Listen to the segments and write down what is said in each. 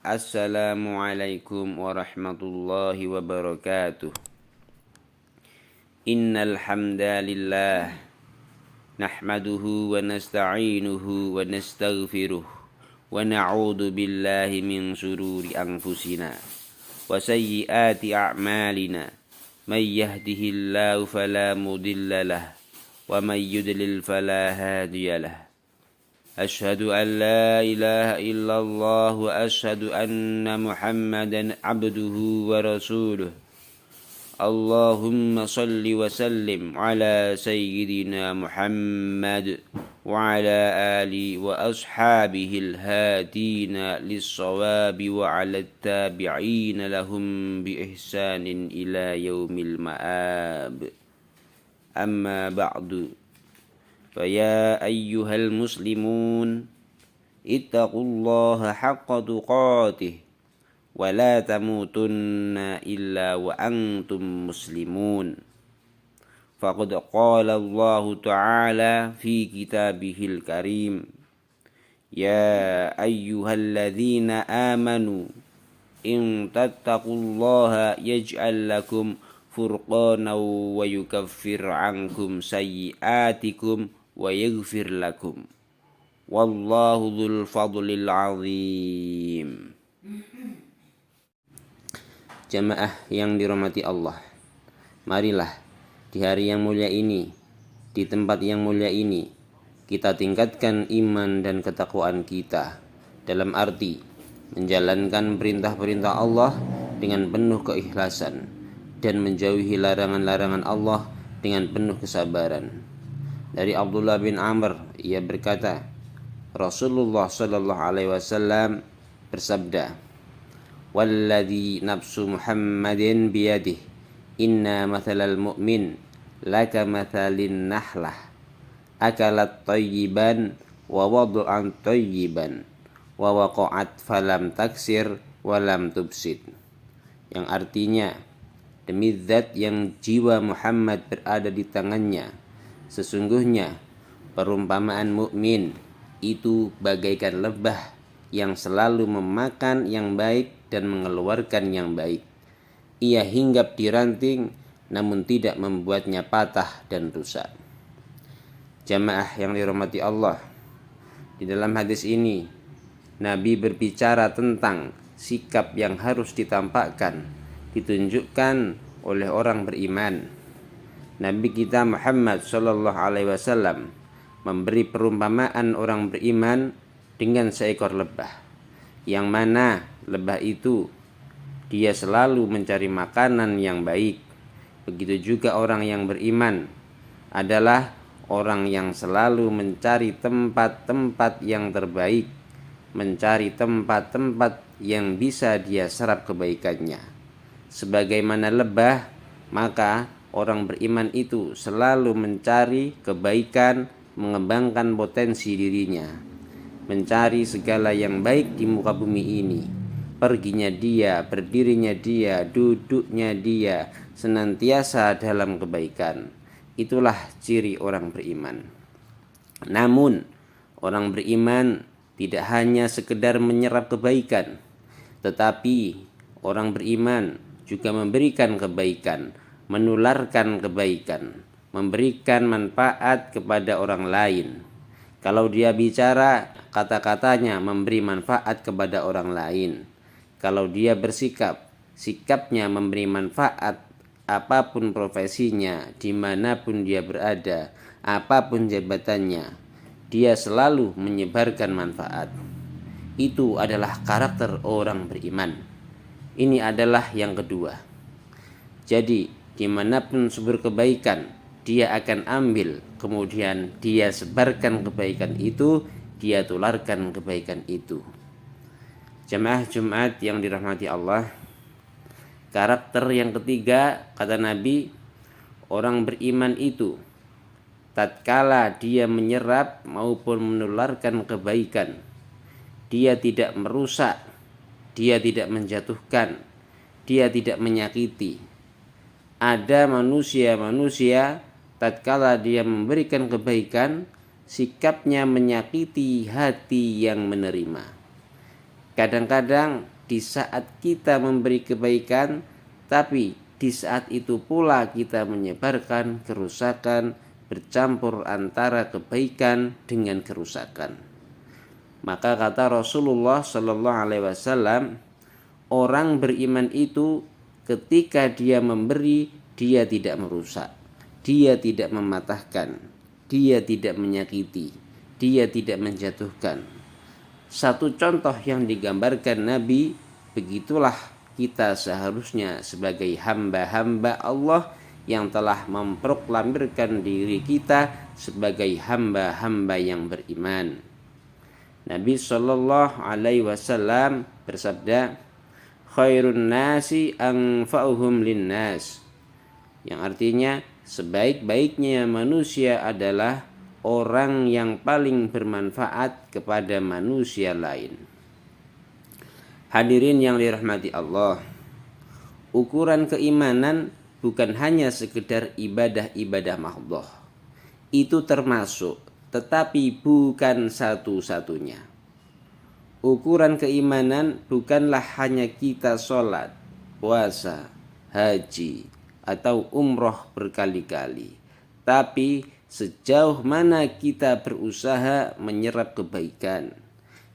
Assalamualaikum warahmatullahi wabarakatuh. Innal hamdalillah nahmaduhu wa nasta'inuhu wa nastaghfiruh wa na'udzu billahi min shururi anfusina wa sayyiati a'malina. May yahdihillahu fala mudilla lahu wa may yudlil fala hadiya lahu. Asyhadu an la ilaha illallah wa asyhadu anna Muhammadan abduhu wa rasuluh. Allahumma salli wa sallim ala sayyidina Muhammad wa ala ali wa ashabihil hadina lis-sawabi wa ala tabi'ina lahum bi ihsanin ila yaumil ma'ab. Amma ba'du. فيا أيها المسلمون اتقوا الله حق تقاته ولا تموتن إلا وأنتم مسلمون. فقد قال الله تعالى في كتابه الكريم يا أيها الذين آمنوا إن تتقوا الله يجعل لكم فرقانا ويكفر عنكم سيئاتكم wa yaghfir lakum wallahu dzul fadlil azim. Jamaah yang dirahmati Allah, marilah di hari yang mulia ini, di tempat yang mulia ini, kita tingkatkan iman dan ketakwaan kita dalam arti menjalankan perintah-perintah Allah dengan penuh keikhlasan dan menjauhi larangan-larangan Allah dengan penuh kesabaran. Dari Abdullah bin Amr, ia berkata, Rasulullah sallallahu alaihi wasallam bersabda, "Walladzi nafsu Muhammadin biyadihi, inna mathalal mu'min laka mathalin nahlah, akalat thayyiban wa wada'an thayyiban, wa waqa'at falam taksir wa lam tubsid." Yang artinya, demi zat yang jiwa Muhammad berada di tangannya, sesungguhnya perumpamaan mukmin itu bagaikan lebah yang selalu memakan yang baik dan mengeluarkan yang baik. Ia hinggap di ranting namun tidak membuatnya patah dan rusak. Jamaah yang dirahmati Allah, di dalam hadis ini Nabi berbicara tentang sikap yang harus ditampakkan, ditunjukkan oleh orang beriman. Nabi kita Muhammad sallallahu alaihi wasallam memberi perumpamaan orang beriman dengan seekor lebah, yang mana lebah itu dia selalu mencari makanan yang baik. Begitu juga orang yang beriman adalah orang yang selalu mencari tempat-tempat yang terbaik, mencari tempat-tempat yang bisa dia serap kebaikannya. Sebagaimana lebah, maka orang beriman itu selalu mencari kebaikan, mengembangkan potensi dirinya, mencari segala yang baik di muka bumi ini. Perginya dia, berdirinya dia, duduknya dia, senantiasa dalam kebaikan. Itulah ciri orang beriman. Namun, orang beriman tidak hanya sekedar menyerap kebaikan, tetapi orang beriman juga memberikan kebaikan, menularkan kebaikan, memberikan manfaat kepada orang lain. Kalau dia bicara, kata-katanya memberi manfaat kepada orang lain. Kalau dia bersikap, sikapnya memberi manfaat. Apapun profesinya, dimanapun dia berada, apapun jabatannya, dia selalu menyebarkan manfaat. Itu adalah karakter orang beriman. Ini adalah yang kedua. Jadi dimanapun sumber kebaikan, dia akan ambil, kemudian dia sebarkan kebaikan itu, dia tularkan kebaikan itu. Jamaah Jumat yang dirahmati Allah, karakter yang ketiga, kata Nabi, orang beriman itu tatkala dia menyerap maupun menularkan kebaikan, dia tidak merusak, dia tidak menjatuhkan, dia tidak menyakiti. Ada manusia-manusia tatkala dia memberikan kebaikan, sikapnya menyakiti hati yang menerima. Kadang-kadang di saat kita memberi kebaikan, tapi di saat itu pula kita menyebarkan kerusakan, bercampur antara kebaikan dengan kerusakan. Maka kata Rasulullah Shallallahu Alaihi Wasallam, orang beriman itu ketika dia memberi, dia tidak merusak, dia tidak mematahkan, dia tidak menyakiti, dia tidak menjatuhkan. Satu contoh yang digambarkan Nabi, begitulah kita seharusnya sebagai hamba-hamba Allah yang telah memproklamirkan diri kita sebagai hamba-hamba yang beriman. Nabi Shallallahu Alaihi Wasallam bersabda, khairun nasi anfa'uhum linnas, yang artinya sebaik-baiknya manusia adalah orang yang paling bermanfaat kepada manusia lain. Hadirin yang dirahmati Allah, ukuran keimanan bukan hanya sekedar ibadah-ibadah mahdhah. Itu termasuk, tetapi bukan satu-satunya. Ukuran keimanan bukanlah hanya kita sholat, puasa, haji, atau umroh berkali-kali, tapi sejauh mana kita berusaha menyerap kebaikan.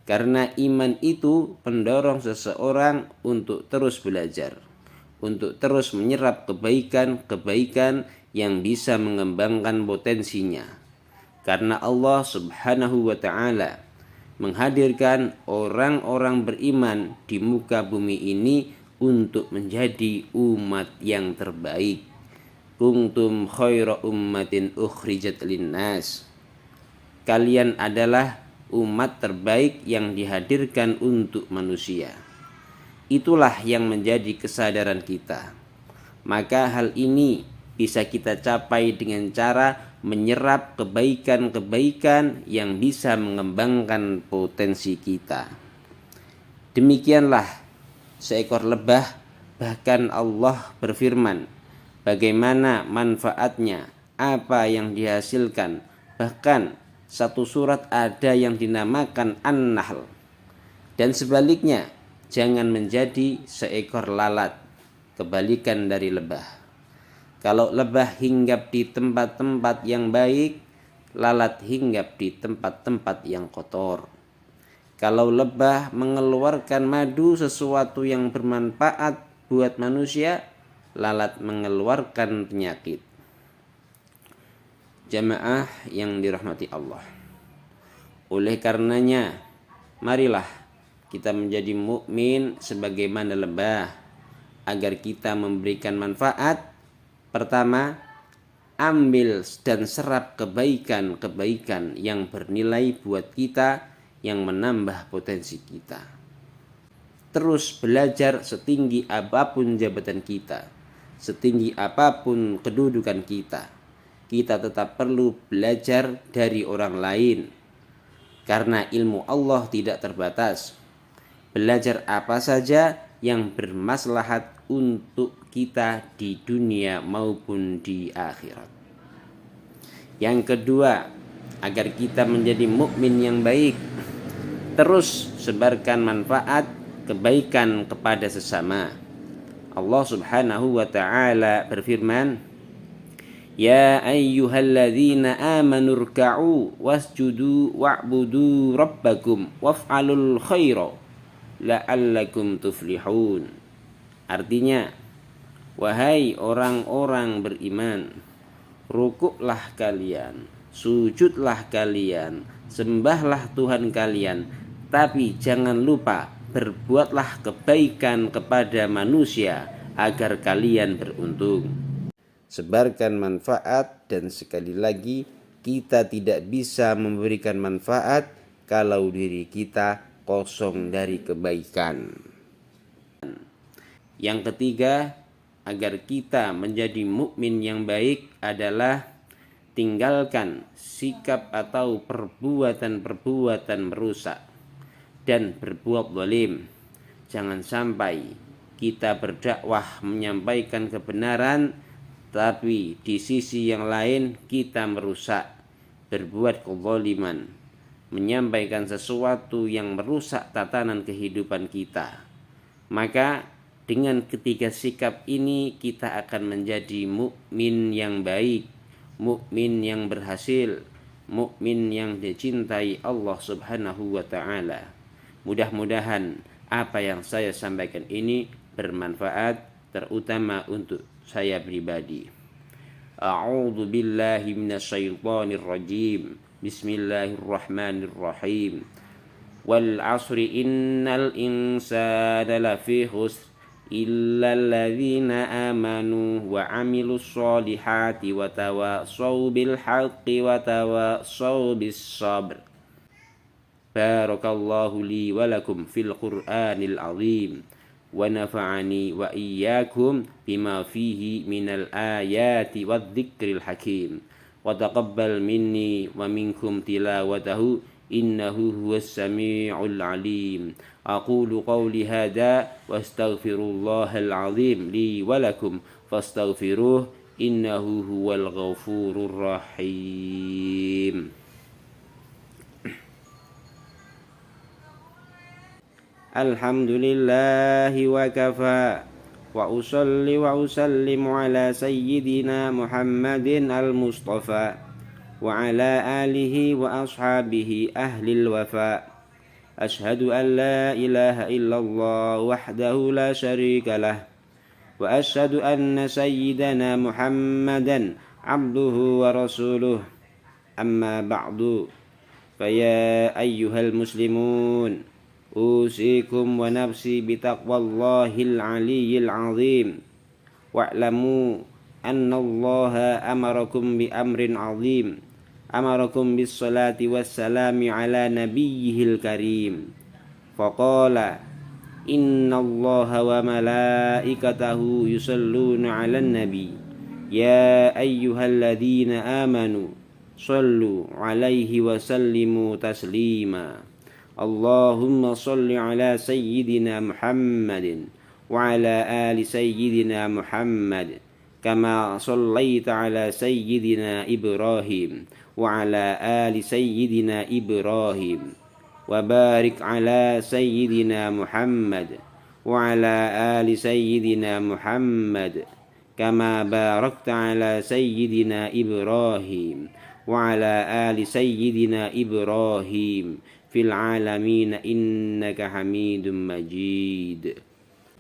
Karena iman itu mendorong seseorang untuk terus belajar, untuk terus menyerap kebaikan-kebaikan yang bisa mengembangkan potensinya. Karena Allah Subhanahu wa ta'ala menghadirkan orang-orang beriman di muka bumi ini untuk menjadi umat yang terbaik. Kuntum khaira ummatin ukhrijat linnas. Kalian adalah umat terbaik yang dihadirkan untuk manusia. Itulah yang menjadi kesadaran kita. Maka hal ini bisa kita capai dengan cara menyerap kebaikan-kebaikan yang bisa mengembangkan potensi kita. Demikianlah seekor lebah, bahkan Allah berfirman bagaimana manfaatnya, apa yang dihasilkan. Bahkan satu surat ada yang dinamakan An-Nahl. Dan sebaliknya, jangan menjadi seekor lalat, kebalikan dari lebah. Kalau lebah hinggap di tempat-tempat yang baik, lalat hinggap di tempat-tempat yang kotor. Kalau lebah mengeluarkan madu, sesuatu yang bermanfaat buat manusia, lalat mengeluarkan penyakit. Jamaah yang dirahmati Allah, oleh karenanya marilah kita menjadi mukmin sebagaimana lebah agar kita memberikan manfaat. Pertama, ambil dan serap kebaikan-kebaikan yang bernilai buat kita, yang menambah potensi kita. Terus belajar setinggi apapun jabatan kita, setinggi apapun kedudukan kita, kita tetap perlu belajar dari orang lain. Karena ilmu Allah tidak terbatas. Belajar apa saja yang bermaslahat untuk kita di dunia maupun di akhirat. Yang kedua, agar kita menjadi mukmin yang baik, terus sebarkan manfaat kebaikan kepada sesama. Allah Subhanahu wa ta'ala berfirman, ya ayyuhalladzina amanu rka'u wasjudu wa'budu rabbakum waf'alul khaira la'allakum tuflihun. Artinya, wahai orang-orang beriman, rukuklah kalian, sujudlah kalian, sembahlah Tuhan kalian, tapi jangan lupa berbuatlah kebaikan kepada manusia agar kalian beruntung. Sebarkan manfaat, dan sekali lagi kita tidak bisa memberikan manfaat kalau diri kita kosong dari kebaikan. Yang ketiga, agar kita menjadi mukmin yang baik adalah tinggalkan sikap atau perbuatan-perbuatan merusak dan berbuat zalim. Jangan sampai kita berdakwah menyampaikan kebenaran, tapi di sisi yang lain kita merusak, berbuat kezaliman, menyampaikan sesuatu yang merusak tatanan kehidupan kita. Maka dengan ketiga sikap ini kita akan menjadi mukmin yang baik, mukmin yang berhasil, mukmin yang dicintai Allah Subhanahu wa taala. Mudah-mudahan apa yang saya sampaikan ini bermanfaat, terutama untuk saya pribadi. A'udzu billahi minasyaitonir rajim. Bismillahirrahmanirrahim. Wal 'asri innal insana lafi khusr illa alladzina amanu wa 'amilus solihati wa tawassaw bil haqqi wa tawassaw bis sabr. Barakallahu li wa lakum fil Qur'anil azim wa nafa'ani wa iyyakum bima fihi minal ayati wadh-dhikril hakim wa taqabbal minni wa minkum tilawatahu innahu huwas sami'ul alim. Aqulu qawli hadha wa astaghfirullahal azim li wa lakum fastaghfiruh innahu huwal ghafurur rahim. Alhamdulillahi wa kafa wa usalli wa usallimu ala sayyidina Muhammadin al-Mustafa wa ala alihi wa ashabihi ahlil wafa. Ashhadu an la ilaha illallah wahdahu la syarika lah wa ashhadu anna sayyidana Muhammadan abduhu wa rasuluh. Amma ba'du, faya ayyuhal muslimun, usikum wa nafsi bitaqwallahil aliyyil azim. Wa'lamu anna allaha amarakum bi amrin azim, amarakum bis salati wassalami ala nabiyyihil karim. Faqala inna allaha wa malaikatahu yusalluna ala nabi ya ayyuhalladzina amanu sallu alaihi wa sallimu taslima. Allahumma salli ala sayyidina Muhammadin wa ala ali sayyidina Muhammad kama sallaita ala sayyidina Ibrahim wa ala ali sayyidina Ibrahim wa barik ala sayyidina Muhammad wa ala ali sayyidina Muhammad kama barakta ala sayyidina Ibrahim wa ala ali sayyidina Ibrahim fil alamin innaka hamidum majid.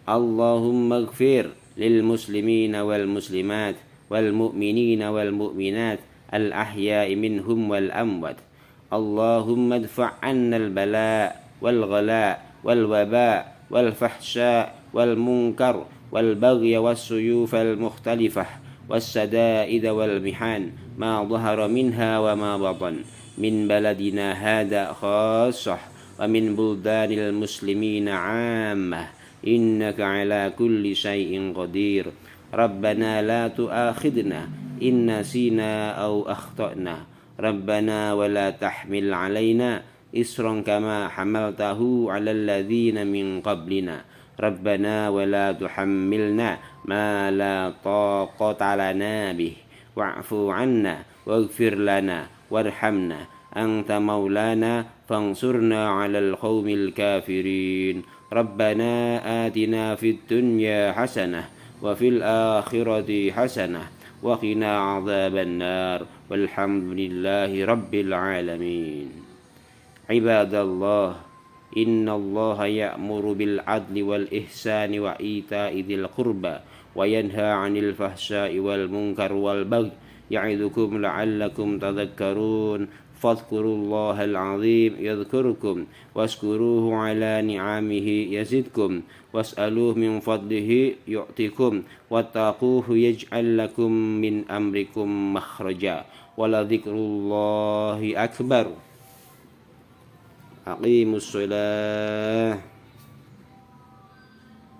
Allahumma ighfir lil muslimina wal muslimat wal mu'minina wal mu'minat al ahya'i minhum wal amwat. Allahumma adfa' 'anna al bala' wal ghala' wal waba' wal fahsya' wal munkar wal baghy was suyuf al mukhtalifah was sada'id wal mihan ma dhahara minha wa ma batan min baladina hada khassah wa min buldanil muslimina 'ammah innaka ala kulli syai'in qadir. Rabbana la tu'akhidna in nasina aw akhtana. Rabbana wa la tahmil 'alaina isran kama hamaltahu 'alal ladzina min qablina. Rabbana wa la tuhammilna ma la taqata lana bih wa'fu 'anna waghfir lana warhamna anta maulana fansurna 'alal qaumil kafirin. Rabbana atina fid dunya hasanah wa fil akhirati hasanah wa qina 'adzaban nar walhamdulillahi rabbil alamin. Ibadallah, innallaha ya'muru bil 'adli wal ihsani wa ita'i dzil qurba wa yanha 'anil fahsya'i wal munkar wal baghi ya'idukum la'allakum tadhakkarun. Fadhkurullahal azim yadhkurukum waskuruhu ala ni'amihi yazidkum was'aluhu min fadlihi yu'tikum wattaquhu yaj'al lakum min amrikum makhraja wala dzikrullahi akbar. Aqimus shalah.